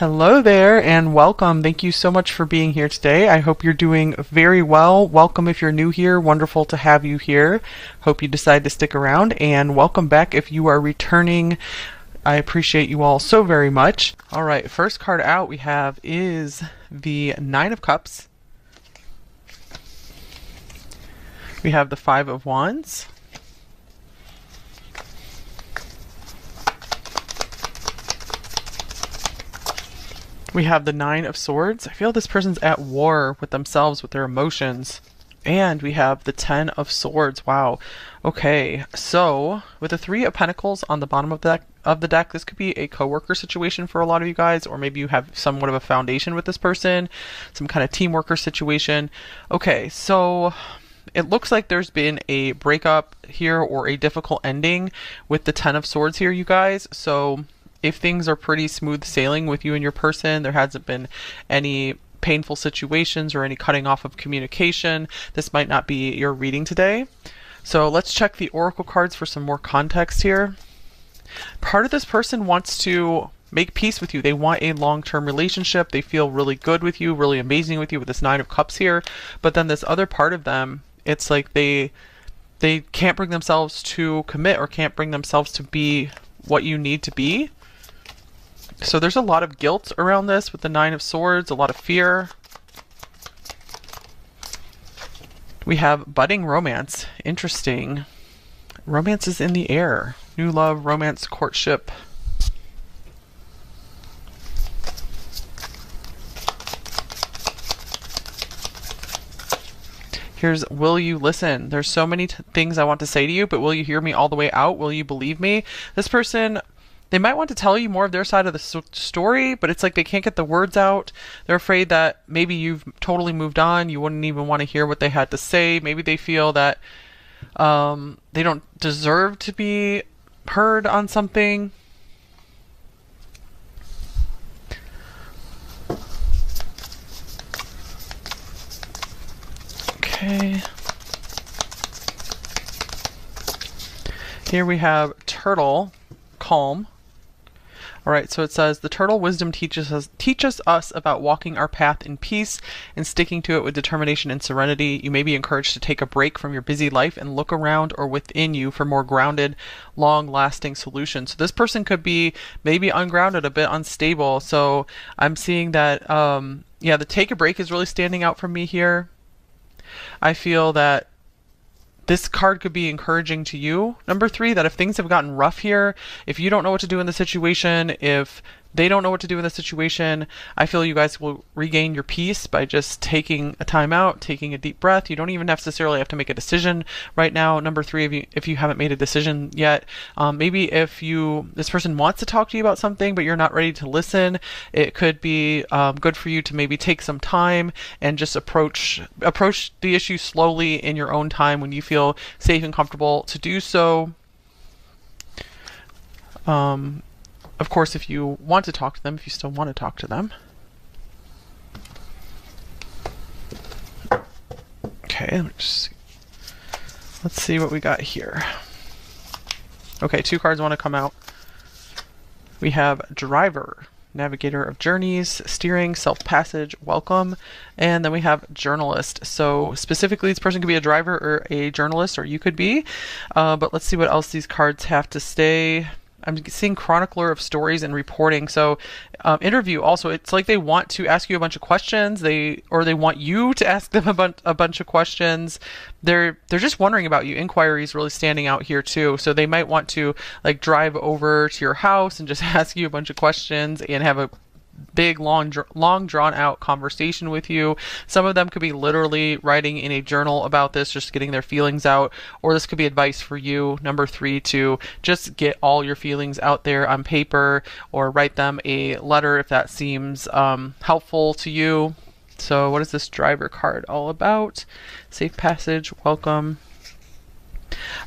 Hello there and welcome. Thank you so much for being here today. I hope you're doing very well. Welcome if you're new here. Wonderful to have you here. Hope you decide to stick around, and welcome back if you are returning. I appreciate you all so very much. All right, first card out we have is the Nine of Cups. We have the Five of Wands. We have the Nine of Swords. I feel this person's at war with themselves, with their emotions. And we have the Ten of Swords. Wow. Okay, so with the Three of Pentacles on the bottom of the deck, this could be a coworker situation for a lot of you guys, or maybe you have somewhat of a foundation with this person, some kind of team worker situation. Okay, so it looks like there's been a breakup here or a difficult ending with the Ten of Swords here, you guys. So if things are pretty smooth sailing with you and your person, there hasn't been any painful situations or any cutting off of communication, this might not be your reading today. So let's check the oracle cards for some more context here. Part of this person wants to make peace with you. They want a long-term relationship. They feel really good with you, really amazing with you with this Nine of Cups here. But then this other part of them, it's like they can't bring themselves to commit or can't bring themselves to be what you need to be. So there's a lot of guilt around this with the Nine of Swords, a lot of fear. We have budding romance. Interesting. Romance is in the air. New love, romance, courtship. Here's will you listen? There's so many things I want to say to you, but will you hear me all the way out? Will you believe me? This person, they might want to tell you more of their side of the story, but it's like they can't get the words out. They're afraid that maybe you've totally moved on. You wouldn't even want to hear what they had to say. Maybe they feel that they don't deserve to be heard on something. Okay. Here we have Turtle, calm. All right, so it says, the turtle wisdom teaches us about walking our path in peace and sticking to it with determination and serenity. You may be encouraged to take a break from your busy life and look around or within you for more grounded, long-lasting solutions. So this person could be maybe ungrounded, a bit unstable. So I'm seeing that, yeah, the take a break is really standing out for me here. I feel that this card could be encouraging to you. Number three, that if things have gotten rough here, if you don't know what to do in the situation, if they don't know what to do in the situation, I feel you guys will regain your peace by just taking a time out, taking a deep breath. You don't even necessarily have to make a decision right now. Number three, if you haven't made a decision yet, maybe if this person wants to talk to you about something, but you're not ready to listen, it could be good for you to maybe take some time and just approach the issue slowly in your own time when you feel safe and comfortable to do so. Of course, if you want to talk to them, if you still want to talk to them. Okay, let's see what we got here. Okay, two cards want to come out. We have Driver, Navigator of Journeys, Steering, Self-Passage, Welcome, and then we have Journalist. So specifically, this person could be a driver or a journalist, or you could be, but let's see what else these cards have to say. I'm seeing chronicler of stories and reporting. So interview also, it's like they want to ask you a bunch of questions. They want you to ask them a bunch of questions. They're just wondering about you. Inquiry is really standing out here too. So they might want to like drive over to your house and just ask you a bunch of questions and have a big long drawn out conversation with you. Some of them could be literally writing in a journal about this, just getting their feelings out, or this could be advice for you, number three, to just get all your feelings out there on paper or write them a letter if that seems helpful to you. So what is this Driver card all about? Safe passage, welcome.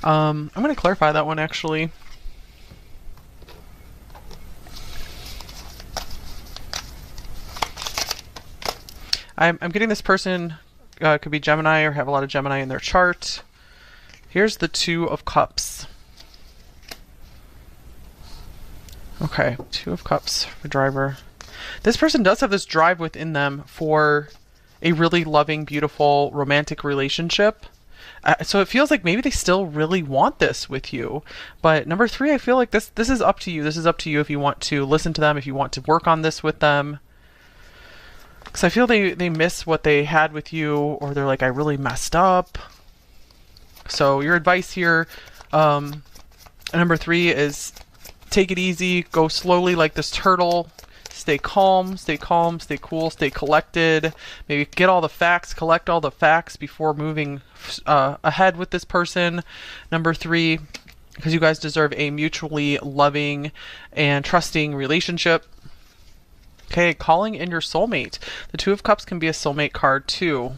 I'm going to clarify that one actually. I'm getting this person could be Gemini or have a lot of Gemini in their chart. Here's the Two of Cups. Okay, Two of Cups for Driver. This person does have this drive within them for a really loving, beautiful, romantic relationship. So it feels like maybe they still really want this with you. But number three, I feel like this is up to you. This is up to you if you want to listen to them, if you want to work on this with them. Because I feel they miss what they had with you, or they're like, I really messed up. So your advice here, number three, is take it easy, go slowly like this turtle. Stay calm, stay calm, stay cool, stay collected. Maybe get all the facts, collect all the facts before moving ahead with this person. Number three, because you guys deserve a mutually loving and trusting relationship. Okay, calling in your soulmate. The Two of Cups can be a soulmate card too.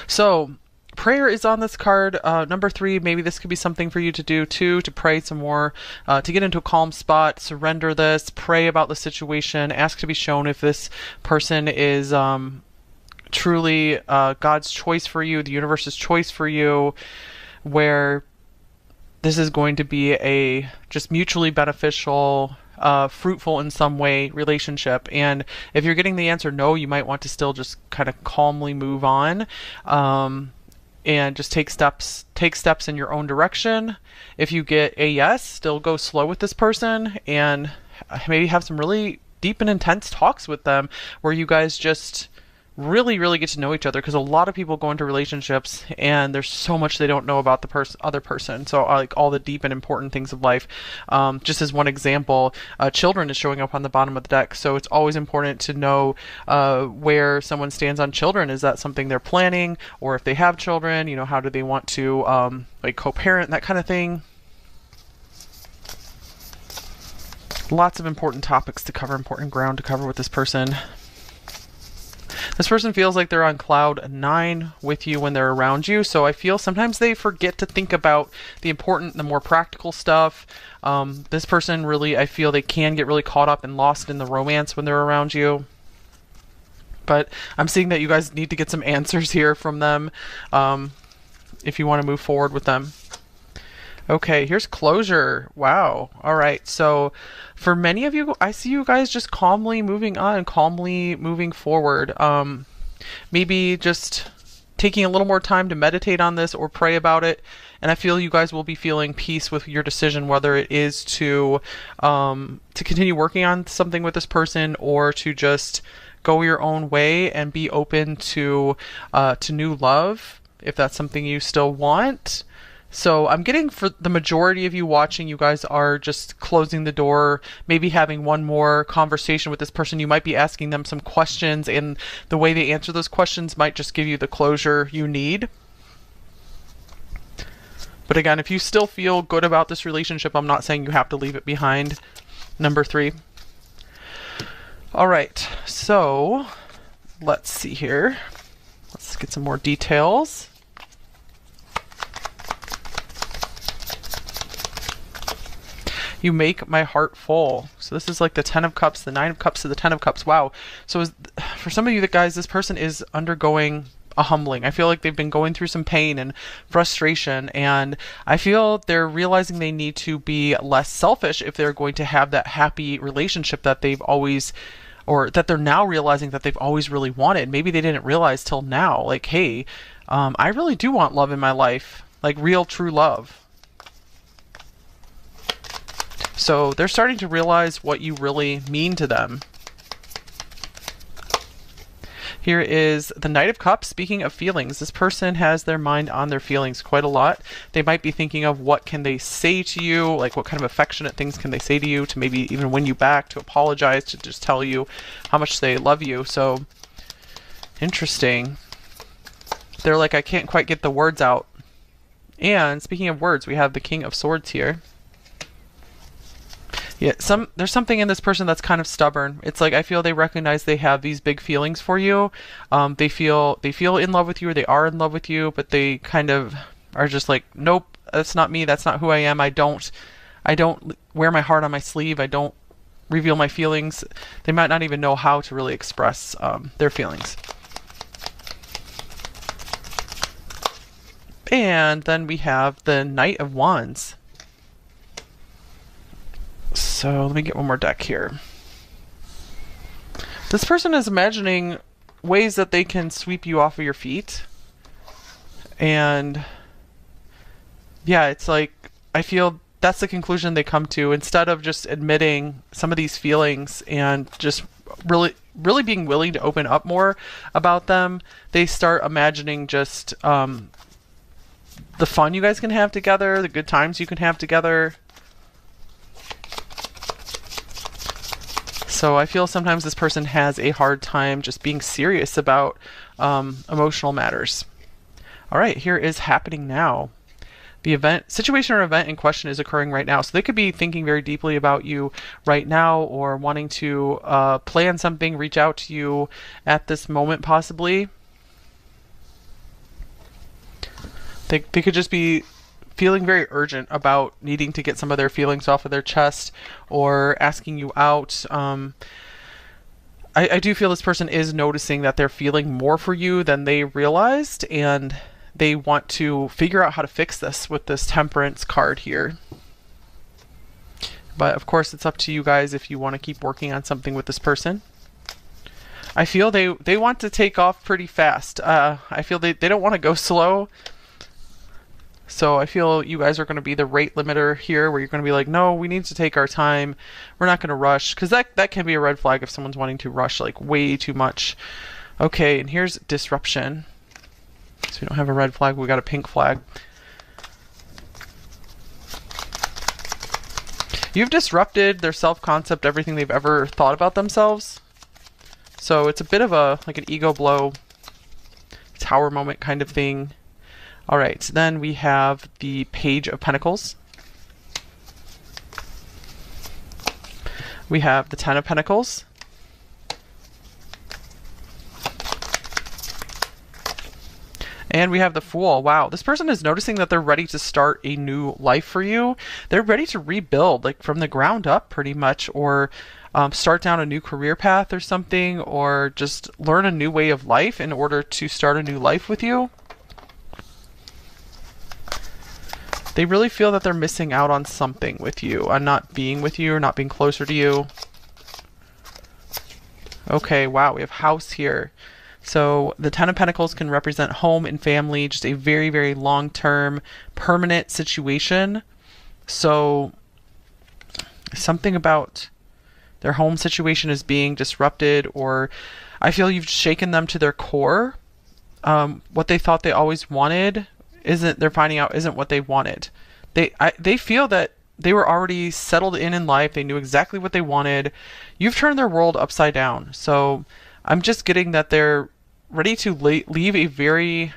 So, prayer is on this card. Number three, maybe this could be something for you to do too, to pray some more, to get into a calm spot, surrender this, pray about the situation, ask to be shown if this person is truly God's choice for you, the universe's choice for you, where this is going to be a just mutually beneficial, fruitful in some way relationship. And if you're getting the answer no, you might want to still just kind of calmly move on. And just take steps in your own direction. If you get a yes, still go slow with this person and maybe have some really deep and intense talks with them where you guys just really, really get to know each other, because a lot of people go into relationships and there's so much they don't know about the other person. So like all the deep and important things of life. Just as one example, children is showing up on the bottom of the deck. So it's always important to know where someone stands on children. Is that something they're planning? Or if they have children, you know, how do they want to like co-parent, that kind of thing. Lots of important topics to cover, important ground to cover with this person. This person feels like they're on cloud 9 with you when they're around you. So I feel sometimes they forget to think about the important, the more practical stuff. This person really, I feel they can get really caught up and lost in the romance when they're around you. But I'm seeing that you guys need to get some answers here from them if you want to move forward with them. Okay, here's closure. Wow. All right. So for many of you, I see you guys just calmly moving on, calmly moving forward. Maybe just taking a little more time to meditate on this or pray about it. And I feel you guys will be feeling peace with your decision, whether it is to continue working on something with this person or to just go your own way and be open to new love, if that's something you still want. So I'm getting, for the majority of you watching, you guys are just closing the door, maybe having one more conversation with this person. You might be asking them some questions, and the way they answer those questions might just give you the closure you need. But again, if you still feel good about this relationship, I'm not saying you have to leave it behind. Number three. All right, so let's see here. Let's get some more details. You make my heart full. So this is like the 10 of Cups, the 9 of Cups to the 10 of Cups. Wow. So for some of you guys, this person is undergoing a humbling. I feel like they've been going through some pain and frustration, and I feel they're realizing they need to be less selfish if they're going to have that happy relationship that they've always, or that they're now realizing that they've always really wanted. Maybe they didn't realize till now, like, hey, I really do want love in my life, like real, true love. So they're starting to realize what you really mean to them. Here is the Knight of Cups. Speaking of feelings, this person has their mind on their feelings quite a lot. They might be thinking of what can they say to you, like what kind of affectionate things can they say to you to maybe even win you back, to apologize, to just tell you how much they love you. So interesting. They're like, I can't quite get the words out. And speaking of words, we have the King of Swords here. Yeah, there's something in this person that's kind of stubborn. It's like, I feel they recognize they have these big feelings for you. They feel in love with you, or they are in love with you, but they kind of are just like, nope, that's not me. That's not who I am. I don't wear my heart on my sleeve. I don't reveal my feelings. They might not even know how to really express their feelings. And then we have the Knight of Wands. So let me get one more deck here. This person is imagining ways that they can sweep you off of your feet. And yeah, it's like, I feel that's the conclusion they come to instead of just admitting some of these feelings and just really being willing to open up more about them. They start imagining just the fun you guys can have together, the good times you can have together. So I feel sometimes this person has a hard time just being serious about emotional matters. All right, here is happening now. The event, situation or event in question is occurring right now. So they could be thinking very deeply about you right now, or wanting to plan something, reach out to you at this moment possibly. They could just be feeling very urgent about needing to get some of their feelings off of their chest, or asking you out. I do feel this person is noticing that they're feeling more for you than they realized, and they want to figure out how to fix this with this Temperance card here. But of course, it's up to you guys if you want to keep working on something with this person. I feel they want to take off pretty fast. I feel they don't want to go slow. So I feel you guys are going to be the rate limiter here, where you're going to be like, no, we need to take our time. We're not going to rush. Because that can be a red flag if someone's wanting to rush like way too much. Okay, and here's disruption. So we don't have a red flag, we got a pink flag. You've disrupted their self-concept, everything they've ever thought about themselves. So it's a bit of like an ego blow, tower moment kind of thing. All right, so then we have the Page of Pentacles. We have the Ten of Pentacles. And we have the Fool. Wow, this person is noticing that they're ready to start a new life for you. They're ready to rebuild, like from the ground up pretty much, or start down a new career path or something, or just learn a new way of life in order to start a new life with you. They really feel that they're missing out on something with you, on not being with you or not being closer to you. Okay, wow, we have House here. So the Ten of Pentacles can represent home and family, just a very, very long-term, permanent situation. So something about their home situation is being disrupted, or I feel you've shaken them to their core. What they thought they always wanted they're finding out isn't what they wanted. They feel that they were already settled in life. They knew exactly what they wanted. You've turned their world upside down. So I'm just getting that they're ready to leave a very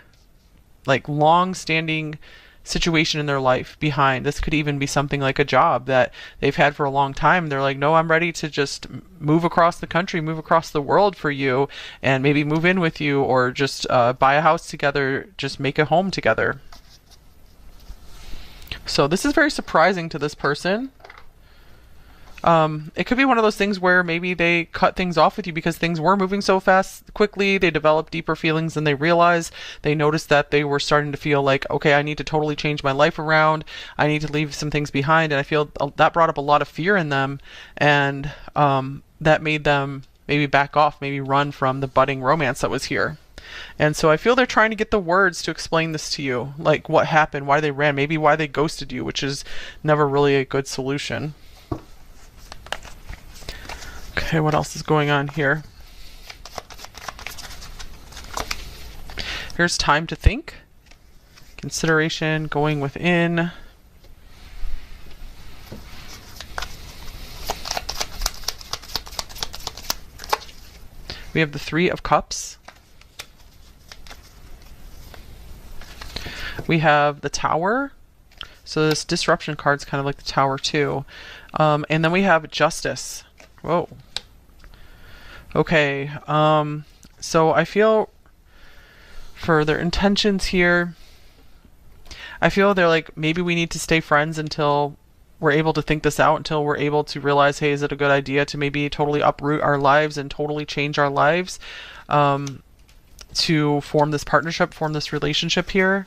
like long-standing situation in their life behind. This could even be something like a job that they've had for a long time. They're like, no, I'm ready to just move across the country, move across the world for you, and maybe move in with you, or just buy a house together, just make a home together. So this is very surprising to this person. It could be one of those things where maybe they cut things off with you because things were moving so fast, quickly. They developed deeper feelings than they realized. They noticed that they were starting to feel like, okay, I need to totally change my life around. I need to leave some things behind. And I feel that brought up a lot of fear in them. And that made them maybe back off, maybe run from the budding romance that was here. And so I feel they're trying to get the words to explain this to you, like what happened, why they ran, maybe why they ghosted you, which is never really a good solution. Okay, what else is going on here? Here's time to think. Consideration, going within. We have the Three of Cups. We have the Tower. So this disruption card's kind of like the Tower too. And then we have Justice. Whoa. Okay, so I feel for their intentions here, I feel they're like, maybe we need to stay friends until we're able to think this out, until we're able to realize, hey, is it a good idea to maybe totally uproot our lives and totally change our lives to form this partnership, form this relationship here.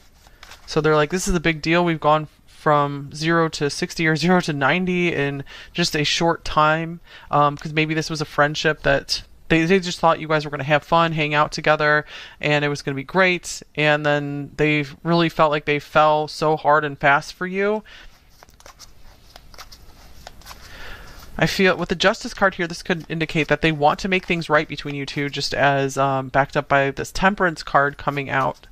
So they're like, this is a big deal. We've gone from 0 to 60 or 0 to 90 in just a short time, because maybe this was a friendship that they just thought you guys were going to have fun, hang out together, and it was going to be great. And then they really felt like they fell so hard and fast for you. I feel with the Justice card here, this could indicate that they want to make things right between you two, just as backed up by this Temperance card coming out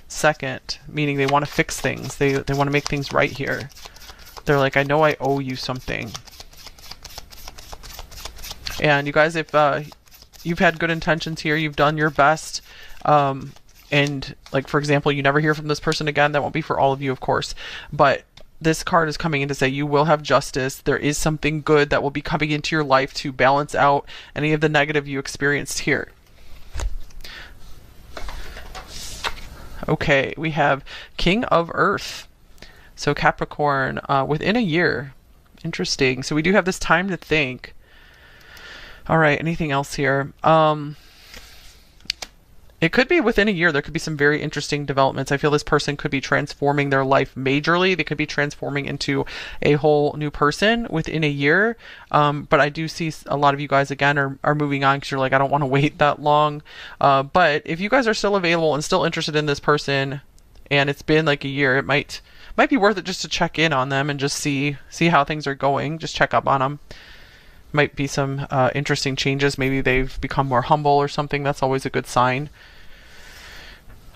second, meaning they want to fix things. They want to make things right here. They're like, I know I owe you something. And you guys, if you've had good intentions here, you've done your best, and like, for example, you never hear from this person again, that won't be for all of you, of course, but this card is coming in to say you will have justice. There is something good that will be coming into your life to balance out any of the negative you experienced here. Okay, we have King of Earth. So Capricorn, within a year. Interesting. So we do have this time to think. All right, anything else here? It could be within a year. There could be some very interesting developments. I feel this person could be transforming their life majorly. They could be transforming into a whole new person within a year. But I do see a lot of you guys, again, are moving on because you're like, I don't want to wait that long. But if you guys are still available and still interested in this person, and it's been like a year, it might be worth it just to check in on them and just see how things are going. Just check up on them. Might be some interesting changes. Maybe they've become more humble or something. That's always a good sign.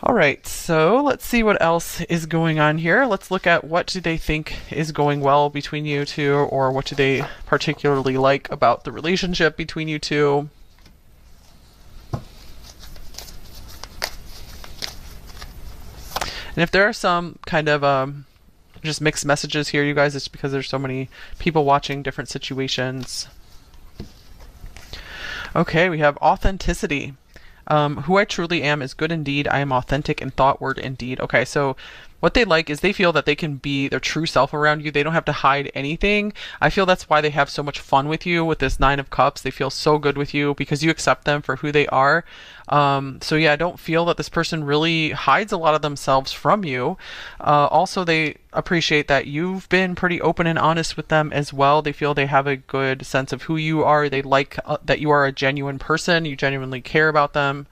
All right, so let's see what else is going on here. Let's look at what do they think is going well between you two, or what do they particularly like about the relationship between you two. And if there are some kind of just mixed messages here, you guys, it's because there's so many people watching different situations. Okay, we have authenticity. Who I truly am is good indeed. I am authentic in thought, word, and deed. Okay, so what they like is they feel that they can be their true self around you. They don't have to hide anything. I feel that's why they have so much fun with you with this Nine of Cups. They feel so good with you because you accept them for who they are. So yeah, I don't feel that this person really hides a lot of themselves from you. Also, they appreciate that you've been pretty open and honest with them as well. They feel they have a good sense of who you are. They like that you are a genuine person. You genuinely care about them.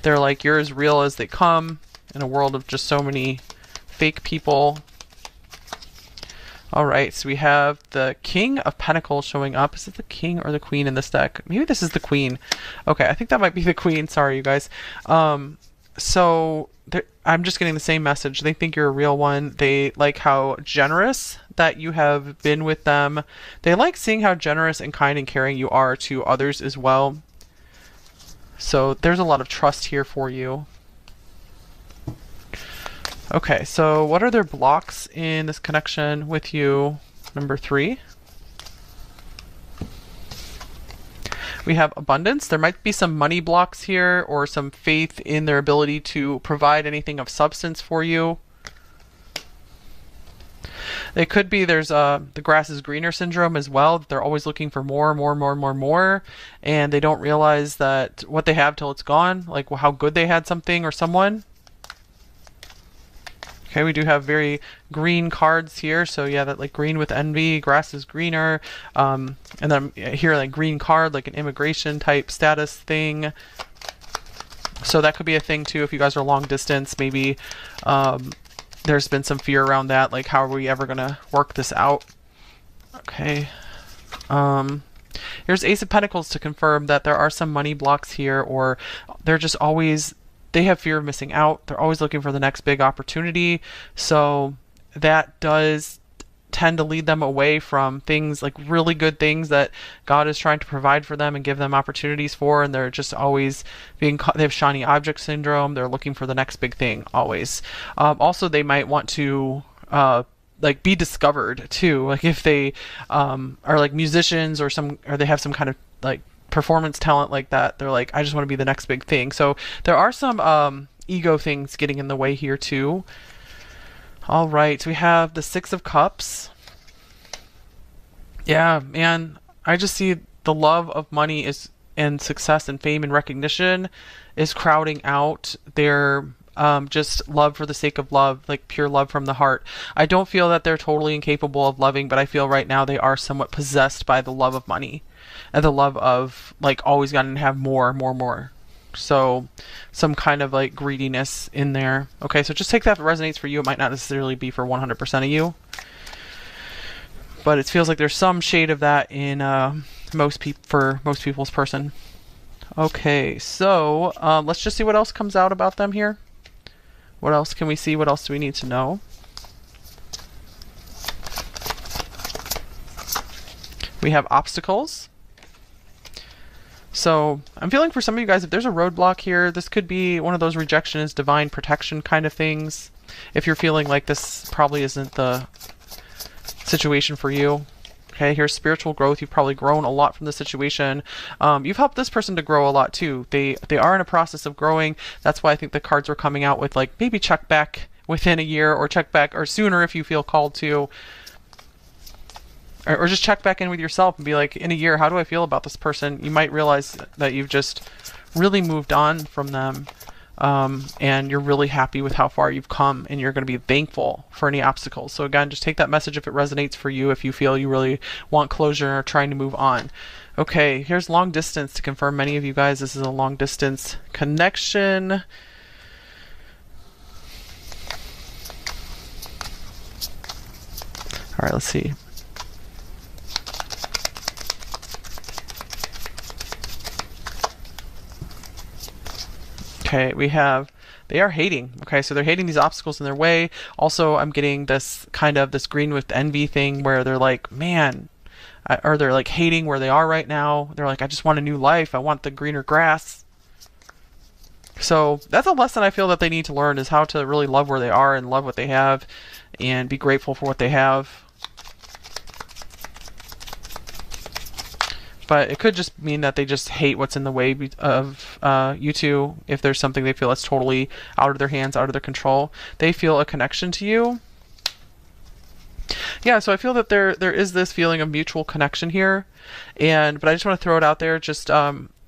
They're like, you're as real as they come in a world of just so many fake people. All right, so we have the King of Pentacles showing up. Is it the King or the Queen in this deck? Maybe this is the Queen. Okay, I think that might be the Queen. Sorry, you guys. So I'm just getting the same message. They think you're a real one. They like how generous that you have been with them. They like seeing how generous and kind and caring you are to others as well. So there's a lot of trust here for you. Okay, so what are their blocks in this connection with you? Number 3. We have abundance. There might be some money blocks here or some faith in their ability to provide anything of substance for you. It could be there's the grass is greener syndrome as well. They're always looking for more, and they don't realize that what they have till it's gone, like how good they had something or someone. Okay, we do have very green cards here. So yeah, that like green with envy, grass is greener. And then here like green card, like an immigration type status thing. So that could be a thing too if you guys are long distance. Maybe there's been some fear around that, like how are we ever gonna work this out? Okay. Here's Ace of Pentacles to confirm that there are some money blocks here, or they're just always, they have fear of missing out. They're always looking for the next big opportunity. So that does tend to lead them away from things like really good things that God is trying to provide for them and give them opportunities for, and they're just always being they have shiny object syndrome. They're looking for the next big thing always. Also, they might want to like be discovered too, like if they are like musicians or they have some kind of like performance talent like that. They're like, I just want to be the next big thing. So there are some ego things getting in the way here too. All right, so we have the Six of Cups. Yeah, man, I just see the love of money and success and fame and recognition is crowding out their just love for the sake of love, like pure love from the heart. I don't feel that they're totally incapable of loving, but I feel right now they are somewhat possessed by the love of money and the love of like always gotta have more, more, more. So some kind of like greediness in there. Okay, so just take that if it resonates for you. It might not necessarily be for 100% of you, but it feels like there's some shade of that in for most people's person. Okay, so let's just see what else comes out about them here. What else can we see? What else do we need to know? We have obstacles. So I'm feeling for some of you guys, if there's a roadblock here, this could be one of those rejection is divine protection kind of things. If you're feeling like this probably isn't the situation for you. Okay, here's spiritual growth. You've probably grown a lot from the situation. You've helped this person to grow a lot too. They are in a process of growing. That's why I think the cards were coming out with like maybe check back within a year or check back or sooner if you feel called to. Or just check back in with yourself and be like, in a year, how do I feel about this person? You might realize that you've just really moved on from them. And you're really happy with how far you've come, and you're going to be thankful for any obstacles. So again, just take that message if it resonates for you, if you feel you really want closure or trying to move on. Okay, here's long distance to confirm many of you guys this is a long distance connection. All right, let's see. Okay, we have, they are hating. Okay, so they're hating these obstacles in their way. Also, I'm getting this kind of this green with envy thing where they're like, man, or they're like hating where they are right now. They're like, I just want a new life. I want the greener grass. So that's a lesson I feel that they need to learn, is how to really love where they are and love what they have and be grateful for what they have. But it could just mean that they just hate what's in the way of you two. If there's something they feel that's totally out of their hands, out of their control, they feel a connection to you. Yeah, so I feel that there is this feeling of mutual connection here, but I just want to throw it out there. Just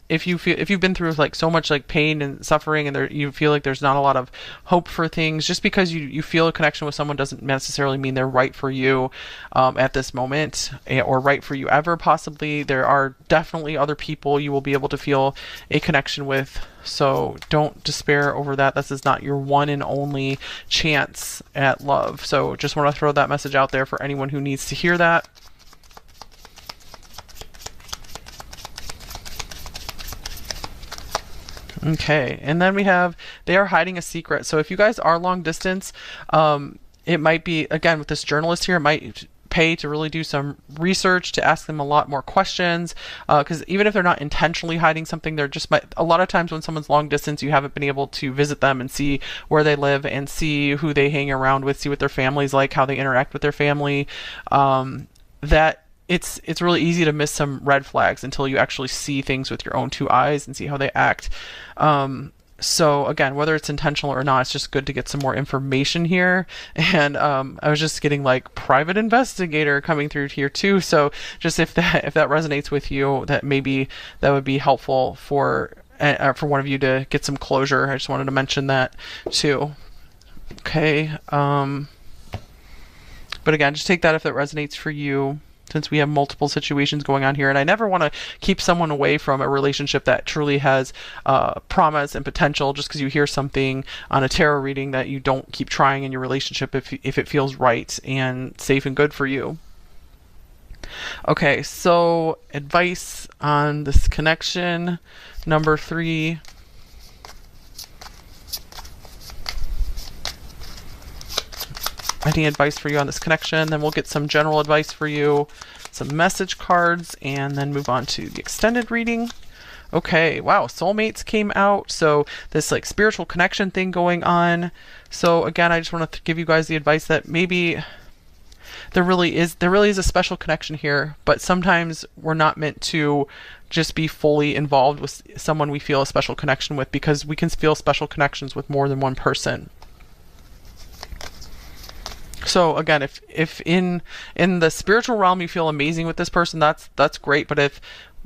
if you've been through like so much like pain and suffering, and you feel like there's not a lot of hope for things, just because you feel a connection with someone doesn't necessarily mean they're right for you at this moment, or right for you ever. Possibly there are definitely other people you will be able to feel a connection with, so don't despair over that. This is not your one and only chance at love. So just want to throw that message out there for anyone who needs to hear that. Okay, and then we have, they are hiding a secret. So if you guys are long distance, it might be, again, with this journalist here, it might pay to really do some research, to ask them a lot more questions, because even if they're not intentionally hiding something, they're just a lot of times when someone's long distance, you haven't been able to visit them and see where they live and see who they hang around with, see what their family's like, how they interact with their family, that it's really easy to miss some red flags until you actually see things with your own two eyes and see how they act. So again, whether it's intentional or not, it's just good to get some more information here. And I was just getting like private investigator coming through here too. So just if that resonates with you, that maybe that would be helpful for one of you to get some closure. I just wanted to mention that too. Okay. But again, just take that if that resonates for you, since we have multiple situations going on here. And I never want to keep someone away from a relationship that truly has promise and potential just because you hear something on a tarot reading, that you don't keep trying in your relationship if it feels right and safe and good for you. Okay, so advice on this connection, number 3. Any advice for you on this connection? Then we'll get some general advice for you, some message cards, and then move on to the extended reading. Okay, wow, soulmates came out. So this like spiritual connection thing going on. So again, I just want to give you guys the advice that maybe there really is a special connection here, but sometimes we're not meant to just be fully involved with someone we feel a special connection with, because we can feel special connections with more than one person. So again, if in the spiritual realm you feel amazing with this person, that's great. But if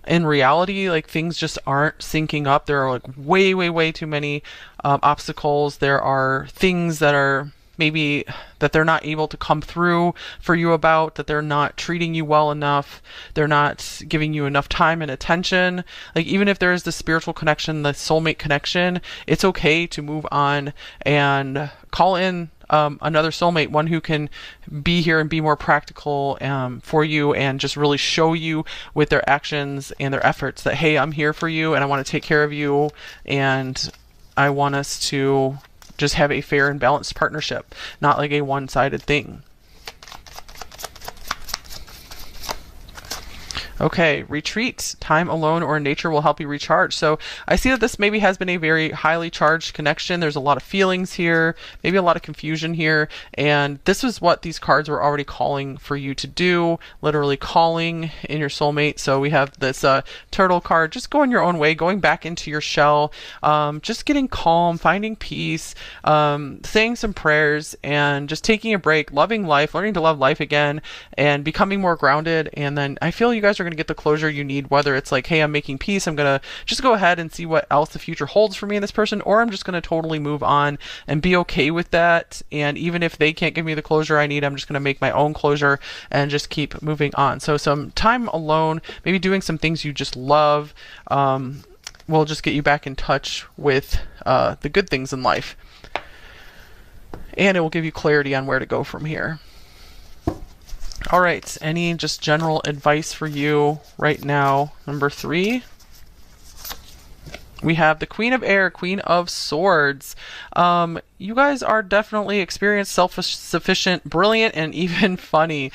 in reality, like things just aren't syncing up. There are like way too many obstacles. There are things that are maybe that they're not able to come through for you about, that they're not treating you well enough, they're not giving you enough time and attention. Like even if there is the spiritual connection, the soulmate connection, it's okay to move on and call in another soulmate, one who can be here and be more practical for you, and just really show you with their actions and their efforts that, hey, I'm here for you and I want to take care of you, and I want us to just have a fair and balanced partnership, not like a one-sided thing. Okay, retreat. Time alone or in nature will help you recharge. So I see that this maybe has been a very highly charged connection. There's a lot of feelings here, maybe a lot of confusion here. And this is what these cards were already calling for you to do, literally calling in your soulmate. So we have this turtle card, just going your own way, going back into your shell, just getting calm, finding peace, saying some prayers, and just taking a break, loving life, learning to love life again, and becoming more grounded. And then I feel you guys are going to get the closure you need, whether it's like, hey, I'm making peace, I'm going to just go ahead and see what else the future holds for me and this person, or I'm just going to totally move on and be okay with that. And even if they can't give me the closure I need, I'm just going to make my own closure and just keep moving on. So some time alone, maybe doing some things you just love, will just get you back in touch with the good things in life. And it will give you clarity on where to go from here. All right, any just general advice for you right now? Number 3, we have the Queen of Air, Queen of Swords. You guys are definitely experienced, self-sufficient, brilliant, and even funny.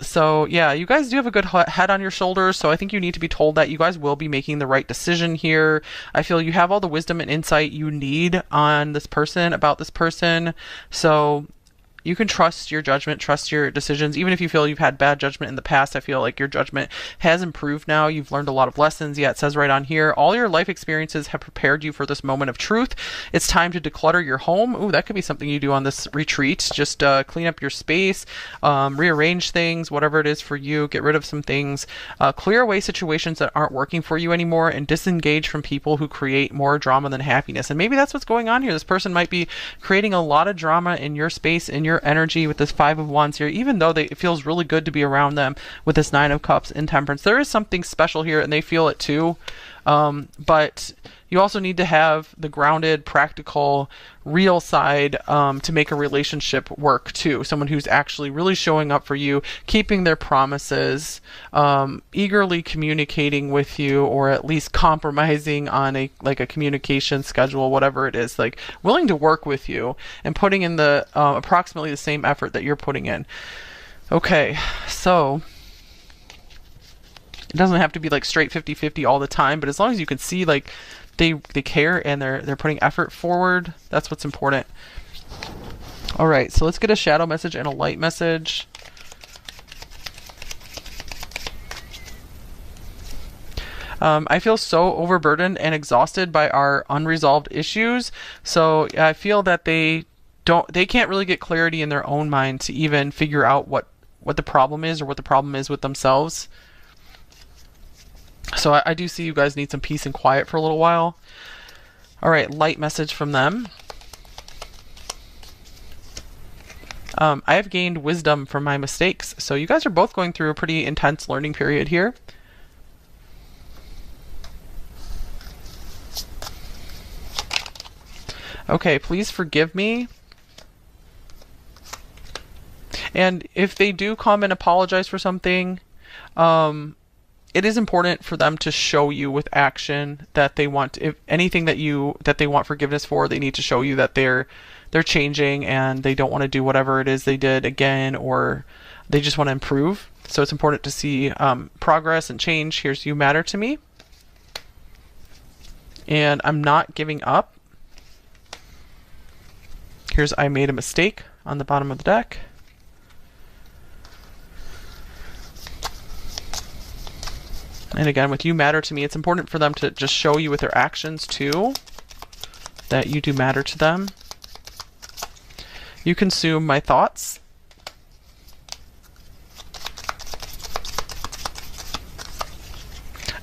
So yeah, you guys do have a good head on your shoulders, so I think you need to be told that you guys will be making the right decision here. I feel you have all the wisdom and insight you need on this person, about this person. So you can trust your judgment, trust your decisions. Even if you feel you've had bad judgment in the past, I feel like your judgment has improved now. You've learned a lot of lessons. Yeah, it says right on here, all your life experiences have prepared you for this moment of truth. It's time to declutter your home. Ooh, that could be something you do on this retreat. Just clean up your space, rearrange things, whatever it is for you. Get rid of some things. Clear away situations that aren't working for you anymore, and disengage from people who create more drama than happiness. And maybe that's what's going on here. This person might be creating a lot of drama in your space, in your energy, with this 5 of Wands here, even though it feels really good to be around them with this 9 of Cups in Temperance. There is something special here, and they feel it too. But you also need to have the grounded, practical, real side to make a relationship work too. Someone who's actually really showing up for you, keeping their promises, eagerly communicating with you, or at least compromising on a communication schedule, whatever it is, like willing to work with you and putting in the approximately the same effort that you're putting in. Okay, so it doesn't have to be like straight 50-50 all the time, but as long as you can see like they care and they're putting effort forward, that's what's important. All right, so let's get a shadow message and a light message. I feel so overburdened and exhausted by our unresolved issues. So I feel that they can't really get clarity in their own mind to even figure out what the problem is, or what the problem is with themselves. So I do see you guys need some peace and quiet for a little while. All right, light message from them. I have gained wisdom from my mistakes. So you guys are both going through a pretty intense learning period here. Okay, please forgive me. And if they do come and apologize for something, it is important for them to show you with action that they want, if anything that they want forgiveness for, they need to show you that they're changing and they don't want to do whatever it is they did again, or they just want to improve. So it's important to see progress and change. Here's "You matter to me." And "I'm not giving up." Here's "I made a mistake" on the bottom of the deck. And again, with "You matter to me," it's important for them to just show you with their actions too that you do matter to them. "You consume my thoughts."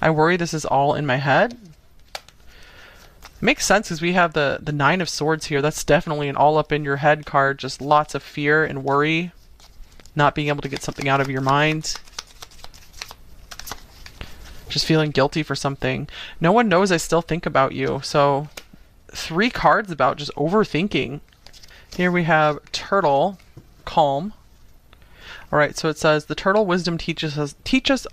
I worry this is all in my head. Makes sense because we have the Nine of Swords here. That's definitely an all up in your head card. Just lots of fear and worry. Not being able to get something out of your mind. Just feeling guilty for something. No one knows I still think about you. So 3 cards about just overthinking. Here we have Turtle, Calm. All right, so it says, the turtle wisdom teaches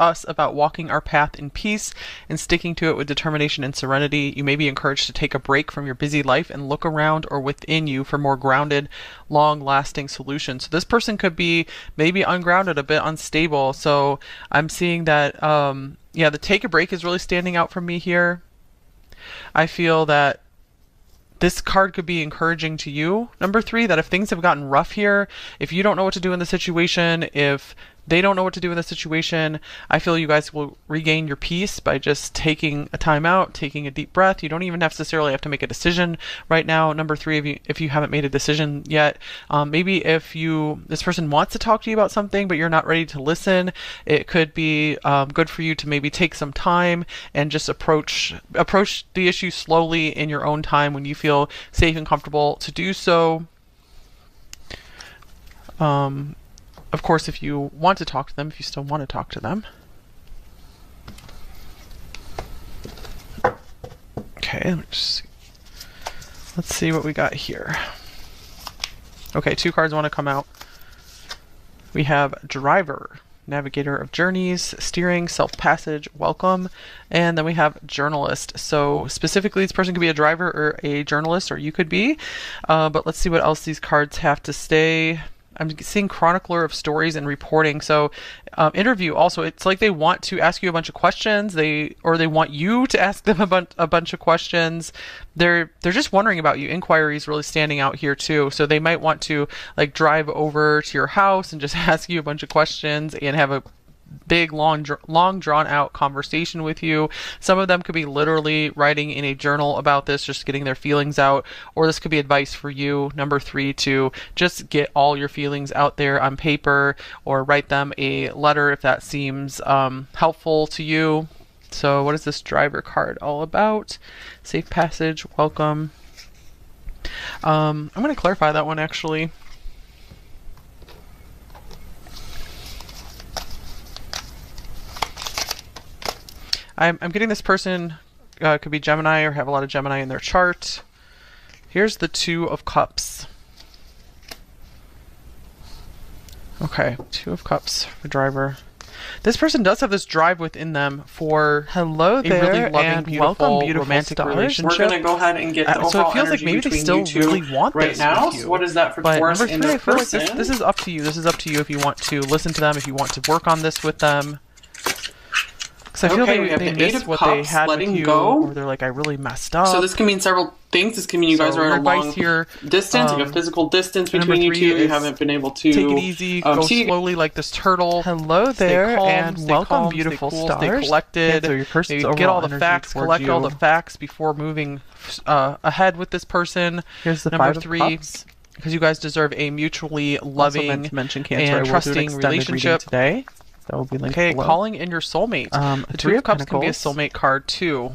us about walking our path in peace and sticking to it with determination and serenity. You may be encouraged to take a break from your busy life and look around or within you for more grounded, long-lasting solutions. So this person could be maybe ungrounded, a bit unstable. So I'm seeing that, yeah, the take a break is really standing out for me here. I feel that this card could be encouraging to you, number 3, that if things have gotten rough here, if you don't know what to do in the situation, if they don't know what to do in the situation, I feel you guys will regain your peace by just taking a time out, taking a deep breath. You don't even necessarily have to make a decision right now. Number 3, if you haven't made a decision yet, maybe if this person wants to talk to you about something, but you're not ready to listen, it could be good for you to maybe take some time and just approach the issue slowly in your own time when you feel safe and comfortable to do so. Of course, if you want to talk to them, if you still want to talk to them. Okay, let's see what we got here. Okay, 2 cards want to come out. We have Driver, Navigator of Journeys, Steering, Self-Passage, Welcome, and then we have Journalist. So specifically, this person could be a driver or a journalist, or you could be. But let's see what else these cards have to say. I'm seeing chronicler of stories and reporting. So interview also, it's like they want to ask you a bunch of questions, or they want you to ask them a bunch of questions. They're just wondering about you. Inquiry is really standing out here too. So they might want to like drive over to your house and just ask you a bunch of questions and have a big long drawn out conversation with you. Some of them could be literally writing in a journal about this, just getting their feelings out, or this could be advice for you, number 3, to just get all your feelings out there on paper, or write them a letter if that seems helpful to you. So what is this Driver card all about? Safe passage, welcome. I'm going to clarify that one actually. I'm getting this person could be Gemini or have a lot of Gemini in their chart. Here's the 2 of Cups. Okay, 2 of Cups for Driver. This person does have this drive within them for hello there, a really loving, and beautiful, welcome, romantic stars. relationship. We're going to go ahead and get the overall so it feels like energy maybe they between still you two really want right this now. with you. So what is that for But Taurus number 3, in I their feel like person? this is up to you. This is up to you if you want to listen to them, if you want to work on this with them. Because I feel they miss what they had with you, or they're like, I really messed up. So this can mean several things. This can mean you guys are at a long distance, like a physical distance between you two. You haven't been able to take it easy, go slowly like this turtle. Hello there, calm, and welcome, calm, beautiful stay cool, stars. Stay collected. Yeah, so your person's maybe get all the facts, collect all the facts before moving ahead with this person. Here's the number 5 3. of Cups. Because you guys deserve a mutually loving and trusting relationship today. That will be linked below. calling in your soulmate. The 3 of Cups can be a soulmate card too.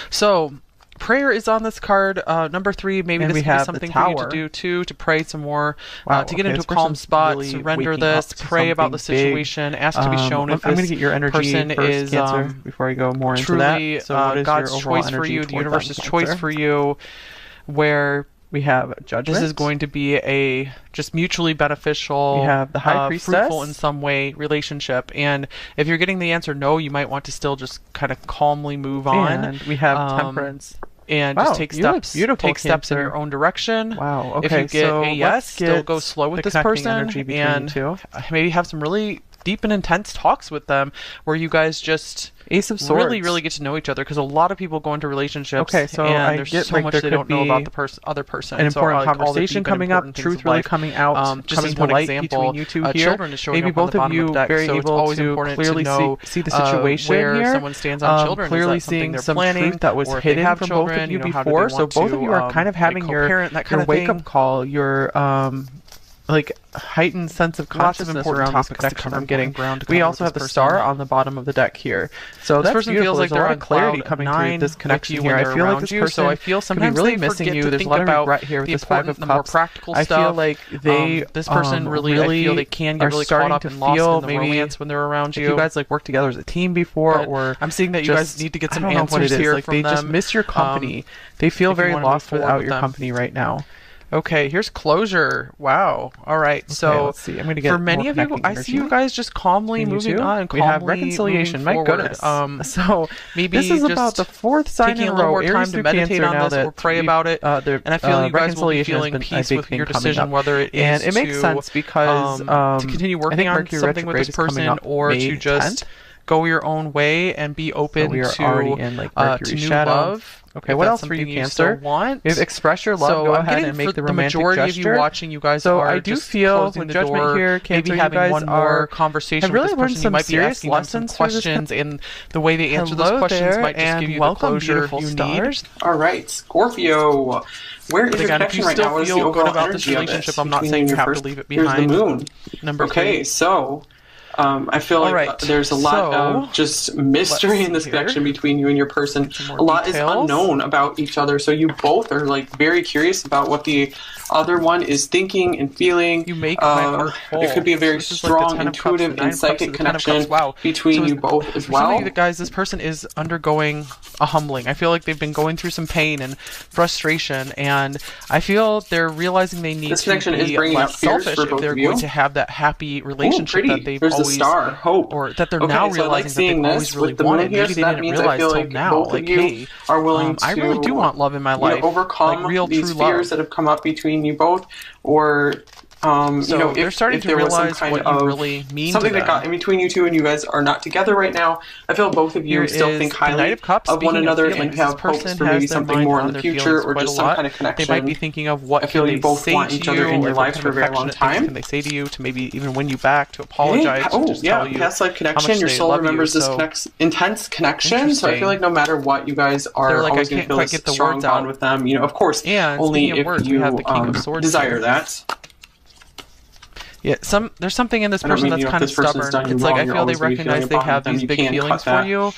So prayer is on this card. Number 3, maybe this could be something for you to do too, to pray some more, to get into a calm spot, really surrender this, pray about the situation, ask to be shown if I'm going to get your energy person first, is Cancer, before I go more into truly that. So what is God's your overall choice for you, the universe's Cancer? choice for you, where we have Judgment. this is going to be a just mutually beneficial, we have the High Priestess, fruitful in some way relationship. And if you're getting the answer no, you might want to still just kind of calmly move on. And we have Temperance. And just take steps. Take steps in your own direction. Wow. Okay. If you get so a yes, still go slow with this person, and maybe have some really deep and intense talks with them, where you guys just Ace of Swords. really get to know each other, because a lot of people go into relationships so and there's so much they don't know about the other person. An important conversation coming up, truth really coming out, just coming as to one light example, between you two here. Children is showing maybe up on both the of bottom you of the deck, very so it's able always to important clearly to know see the situation where here. someone stands on children. Clearly is that something seeing they're some planning, truth that was or hidden from both children, of you how do they before. So want both of you are to, kind of having your co-parent, that kind of wake up thing? call, your like heightened sense of consciousness around this connection I'm getting. We also have the star on the bottom of the deck here. So this person feels like there's a lot of clarity coming through this connection here. I feel like this person could be really missing you. There's a lot of regret here with this Five of Cups. I feel like this person really, I feel they can get really caught up and lost in the romance when they're around you. If you guys like worked together as a team before, or I'm seeing that you guys need to get some answers here. Like they just miss your company. They feel very lost without your company right now. Okay, here's closure. Wow. All right. Okay, so let's see. I'm gonna get for many of you, I see you guys just calmly moving on. And calmly we have reconciliation. My goodness. So maybe this is about the fourth sign in a row. Aries time to meditate on this or pray about it. And I feel you guys will be feeling peace with your decision, whether it is and it makes sense because to continue working on something with this person or to just go your own way and be open to new love. Okay, what else for you, Cancer? We have express your love. Go ahead and make the romantic gesture. The majority of you watching, you guys are I do feel with judgment here, Cancer, maybe having one more conversation with this person. You might be asking them some questions, and the way they answer those questions might just give you the closure you need. All right, Scorpio. Where is your connection right now? What is the overall energy of this? I'm not saying you have to leave it behind. Here's the moon. Number 3. Okay, so I feel like there's a lot of just mystery in this connection between you and your person. A lot is unknown about each other, so you both are like very curious about what the other one is thinking and feeling. You make my heart full. It could be a very strong, intuitive, and psychic connection between you both as well. Guys, this person is undergoing a humbling. I feel like they've been going through some pain and frustration, and I feel they're realizing they need to be less selfish if they're going to have that happy relationship that they've always star hope, or that they're now realizing that they've always really wanted. Maybe they didn't realize till now. Like, hey, are willing to, I really do want love in my life. Overcome like real, these true fears love that have come up between you both, or so they're starting to realize what you really mean. Something that got in between you two, and you guys are not together right now. I feel both of you still think highly of one another and have hopes for maybe something more in the future, or just some kind of connection. They might be thinking of what I feel you both want each other in your life for a very long time. Can they say to you to maybe even win you back, to apologize? Past life connection. Your soul remembers this intense connection. So I feel like no matter what, you guys are always going to feel this strong bond with them. You know, of course, only if you desire that. Yeah, there's something in this person that's kind of stubborn. It's like I feel they recognize they have these big feelings for you.